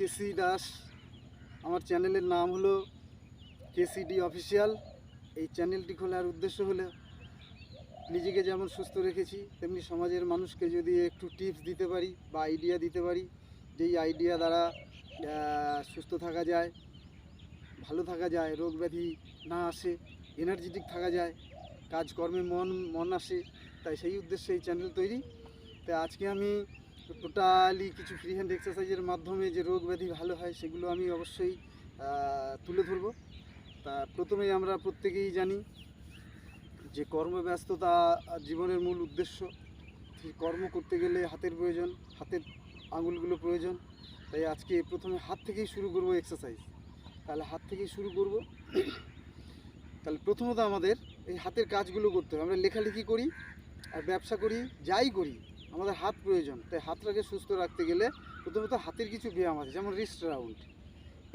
কেসি দাস। আমার চ্যানেলের নাম হলো কেসিডি অফিসিয়াল। এই চ্যানেলটি খোলার উদ্দেশ্য হলো নিজেকে যেমন সুস্থ রেখেছি তেমনি সমাজের মানুষকে যদি একটু টিপস দিতে পারি বা আইডিয়া দিতে পারি, যেই আইডিয়া দ্বারা সুস্থ থাকা যায়, ভালো থাকা যায়, রোগ ব্যাধি না আসে, এনার্জেটিক থাকা যায়, কাজকর্মে মন আসে। তাই সেই উদ্দেশ্যে এই চ্যানেল তৈরি। তাই আজকে আমি টোটালি কিছু ফ্রি হ্যান্ড এক্সারসাইজের মাধ্যমে যে রোগ ব্যাধি ভালো হয় সেগুলো আমি অবশ্যই তুলে ধরব। তা প্রথমেই আমরা প্রত্যেকেই জানি যে কর্মব্যস্ততা জীবনের মূল উদ্দেশ্য। কর্ম করতে গেলে হাতের প্রয়োজন, হাতের আঙুলগুলো প্রয়োজন। তাই আজকে প্রথমে হাত থেকেই শুরু করব এক্সারসাইজ। তাহলে হাত থেকেই শুরু করব। তাহলে প্রথমত আমাদের এই হাতের কাজগুলো করতে হবে। আমরা লেখালেখি করি আর ব্যবসা করি, যাই করি, আমাদের হাত প্রয়োজন। তাই হাতটাকে সুস্থ রাখতে গেলে প্রথমত হাতের কিছু ব্যায়াম আছে, যেমন রিস্ট রাউন্ড।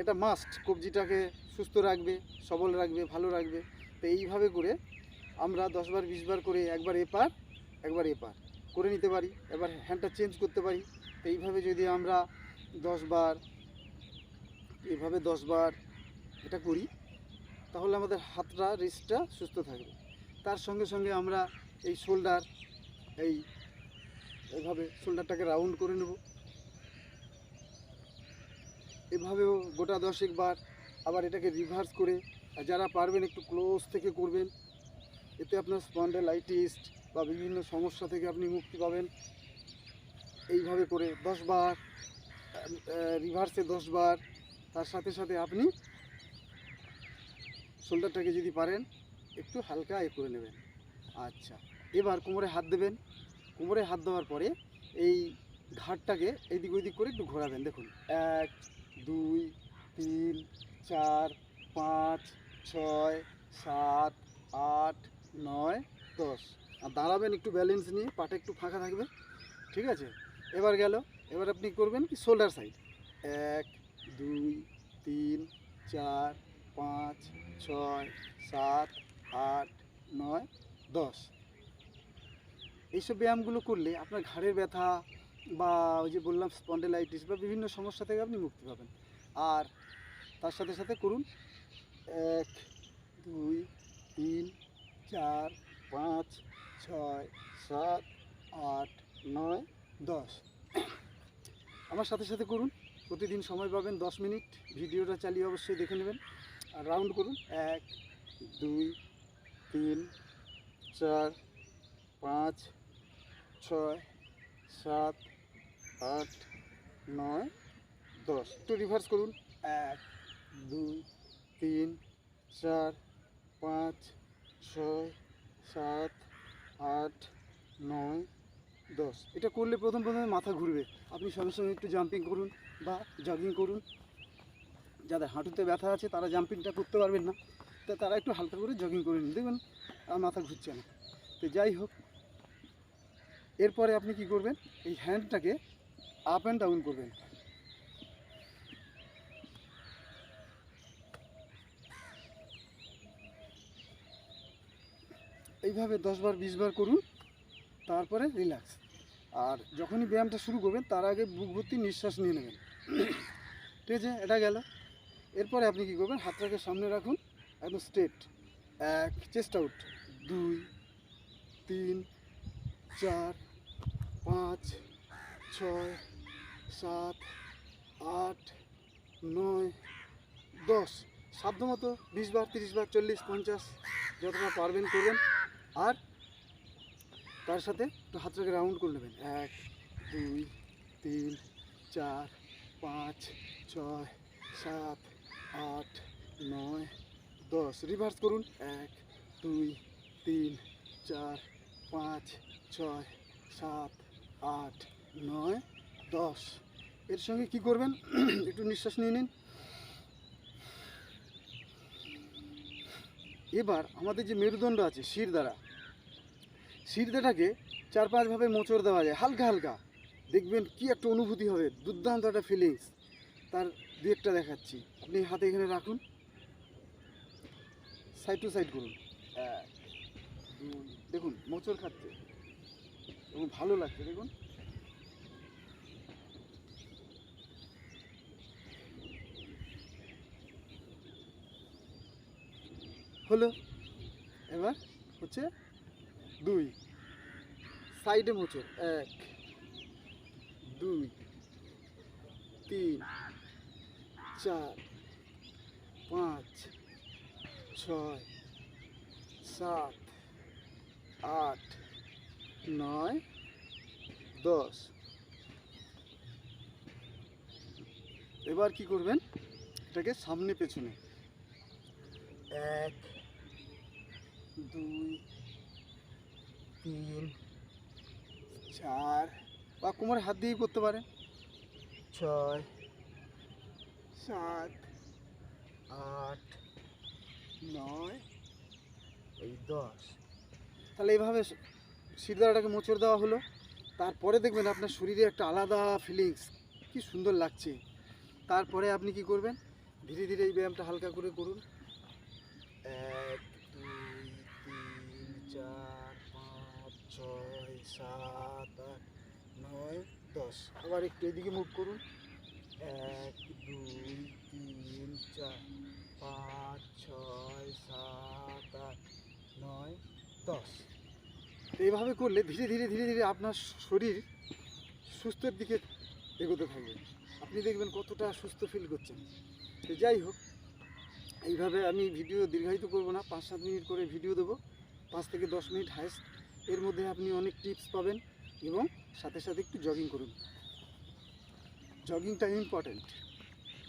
এটা মাস্ট, কবজিটাকে সুস্থ রাখবে, সবল রাখবে, ভালো রাখবে। তো এইভাবে করে আমরা 10 বার 20 বার করে একবার এপার একবার এপার করে নিতে পারি। এবার হ্যান্ডটা চেঞ্জ করতে পারি। তো এইভাবে যদি আমরা 10 বার এইভাবে 10 বার এটা করি তাহলে আমাদের হাতটা রিস্টটা সুস্থ থাকবে। তার সঙ্গে সঙ্গে আমরা এই শোল্ডার এইভাবে শোল্ডারটাকে রাউন্ড করে নেব। এভাবেও গোটা 10 বার। আবার এটাকে রিভার্স করে, যারা পারবেন একটু ক্লোজ থেকে করবেন, এতে আপনার স্পন্ডাইলাইটিস বা বিভিন্ন সমস্যা থেকে আপনি মুক্তি পাবেন। এইভাবে করে 10 বার, রিভার্সে 10 বার। তার সাথে সাথে আপনি শোল্ডারটাকে যদি পারেন একটু হালকা করে নেবেন। আচ্ছা, এবার কোমরে হাত দেবেন। কোমরে হাত দেওয়ার পরে এই ঘাটটাকে এইদিক ওইদিক করে একটু ঘোরাবেন। দেখুন, 1 2 3 4 5 6 7 8 9 10। আর দাঁড়াবেন একটু ব্যালেন্স নিয়ে, পাটা একটু ফাঁকা থাকবে। ঠিক আছে, এবার গেল। এবার আপনি করবেন কি শোল্ডার সাইড। 1 2 3 4 5 6 7 8 9 10। এইসব ব্যায়ামগুলো করলে আপনার ঘাড়ের ব্যথা বা ওই যে বললাম স্পন্ডাইলাইটিস বা বিভিন্ন সমস্যা থেকে আপনি মুক্তি পাবেন। আর তার সাথে সাথে করুন 1 2 3 4 5 6 7 8 9 10। আমার সাথে সাথে করুন। প্রতিদিন সময় পাবেন 10 মিনিট। ভিডিওটা চালিয়ে অবশ্যই দেখে নেবেন। আর রাউন্ড করুন 1 2 3 4 5 6 7 8 9 10। একটু রিভার্স করুন 1 2 3 4 5 6 7 8 9 10। এটা করলে প্রথমে মাথা ঘুরবে। আপনি সঙ্গে সঙ্গে একটু জাম্পিং করুন বা জগিং করুন। যাদের হাঁটুতে ব্যথা আছে তারা জাম্পিংটা করতে পারবেন না, তো তারা একটু হালকা করে জগিং করে নিন, দেখবেন আর মাথা ঘুরছে না। তো যাই হোক, এরপরে আপনি কি করবেন, এই হ্যান্ডটাকে আপ অ্যান্ড ডাউন করবেন। এইভাবে 10 বার 20 বার করুন, তারপরে রিল্যাক্স। আর যখনই ব্যায়ামটা শুরু করবেন তার আগে বুক ভর্তি নিঃশ্বাস নিয়ে নেবেন। ঠিক আছে, এটা গেল। এরপরে আপনি কী করবেন, হাতটাকে সামনে রাখুন একদম স্ট্রেট। 1 chest out, 2 3 4 5 6 7 8 9 10। সাধ্যমতো 20 বার 30 বার 40 50 যতটা পারবেন করবেন। আর তার সাথে একটু হাতটাকে রাউন্ড করে নেবেন। 1 2 3 4 5 6 7 8 9 10। রিভার্স করুন 1 2 3 4 5 6 7 8 9 10। এর সঙ্গে কি করবেন, একটু নিঃশ্বাস নিয়ে নিন। এবার আমাদের যে মেরুদণ্ড আছে শিরদাঁড়াকে 4-5 ভাবে মোচড় দেওয়া যায় হালকা হালকা। দেখবেন কি একটা অনুভূতি হবে, দুর্দান্ত একটা ফিলিংস। তার দু একটা দেখাচ্ছি। আপনি হাতে এখানে রাখুন, সাইড টু সাইড করুন। 1 2, দেখুন মোচড় খাচ্ছে এবং ভালো লাগছে। দেখুন হলো। এবার হচ্ছে 2, সাইডে মোচড় 1 2 3 4 5 6 7 8 9 10। এবার কি করবেন, এটাকে সামনে পেছনে 1 2 3 4 বা কোমরে হাত দিয়েই করতে পারেন, 6 7 8 9 এই 10। তাহলে এইভাবে শিরদাঁড়াটাকে মোচড় দেওয়া হলো। তারপরে দেখবেন আপনার শরীরে একটা আলাদা ফিলিংস, কি সুন্দর লাগছে। তারপরে আপনি কি করবেন, ধীরে ধীরে এই ব্যায়ামটা হালকা করে করুন। 1 2 3 4 5 6 7 8 9 10। আবার একটু এদিকে মুভ করুন। 1 2 3 4 5 6 7 8 9 10। তো এইভাবে করলে ধীরে ধীরে ধীরে ধীরে আপনার শরীর সুস্থের দিকে এগোতে থাকবে। আপনি দেখবেন কতটা সুস্থ ফিল করছেন। তো যাই হোক, এইভাবে আমি ভিডিও দীর্ঘায়িত করব না, 5-7 মিনিট করে ভিডিও দেবো, 5 থেকে 10 মিনিট হাইস্ট। এর মধ্যে আপনি অনেক টিপস পাবেন এবং সাথে সাথে একটু জগিং করুন। জগিংটা ইম্পর্ট্যান্ট,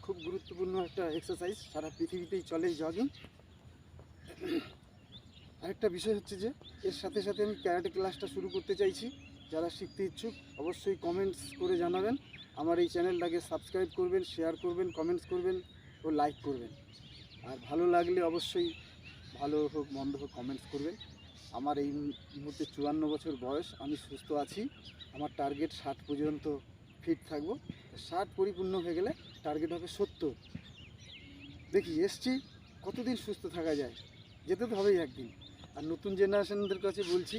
খুব গুরুত্বপূর্ণ একটা এক্সারসাইজ, সারা পৃথিবীতেই চলে জগিং। আরেকটা বিষয় হচ্ছে যে এর সাথে সাথে আমি ক্যারাটে ক্লাসটা শুরু করতে চাইছি। যারা শিখতে ইচ্ছুক অবশ্যই কমেন্টস করে জানাবেন। আমার এই চ্যানেলটাকে সাবস্ক্রাইব করবেন, শেয়ার করবেন, কমেন্টস করবেন ও লাইক করবেন। আর ভালো লাগলে অবশ্যই, ভালো হোক মন্দ হোক, কমেন্টস করবেন। আমার এই মুহূর্তে 54 বছর বয়স, আমি সুস্থ আছি। আমার টার্গেট 60 পর্যন্ত ফিট থাকবো। 60 পরিপূর্ণ হয়ে গেলে টার্গেট হবে 70। দেখি এসছি, কতদিন সুস্থ থাকা যায়, যেতে তো হবেই একদিন। আর নতুন জেনারেশনদের কাছে বলছি,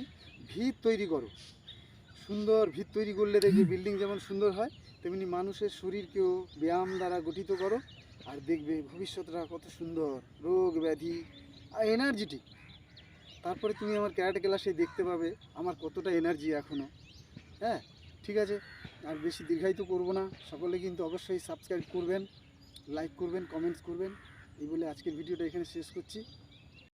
ভিত তৈরি করো, সুন্দর ভিত তৈরি করলে দেখবে বিল্ডিং যেমন সুন্দর হয়, তেমনি মানুষের শরীরকেও ব্যায়াম দ্বারা গঠিত করো, আর দেখবে ভবিষ্যৎটা কত সুন্দর, রোগ ব্যাধি আর এনার্জেটিক। তারপরে তুমি আমার ক্যারাটে ক্লাসে দেখতে পাবে আমার কতটা এনার্জি এখনও। হ্যাঁ, ঠিক আছে, আর বেশি দীর্ঘায়িত করবো না। সকলে কিন্তু অবশ্যই সাবস্ক্রাইব করবেন, লাইক করবেন, কমেন্টস করবেন। এই বলে আজকের ভিডিওটা এখানে শেষ করছি।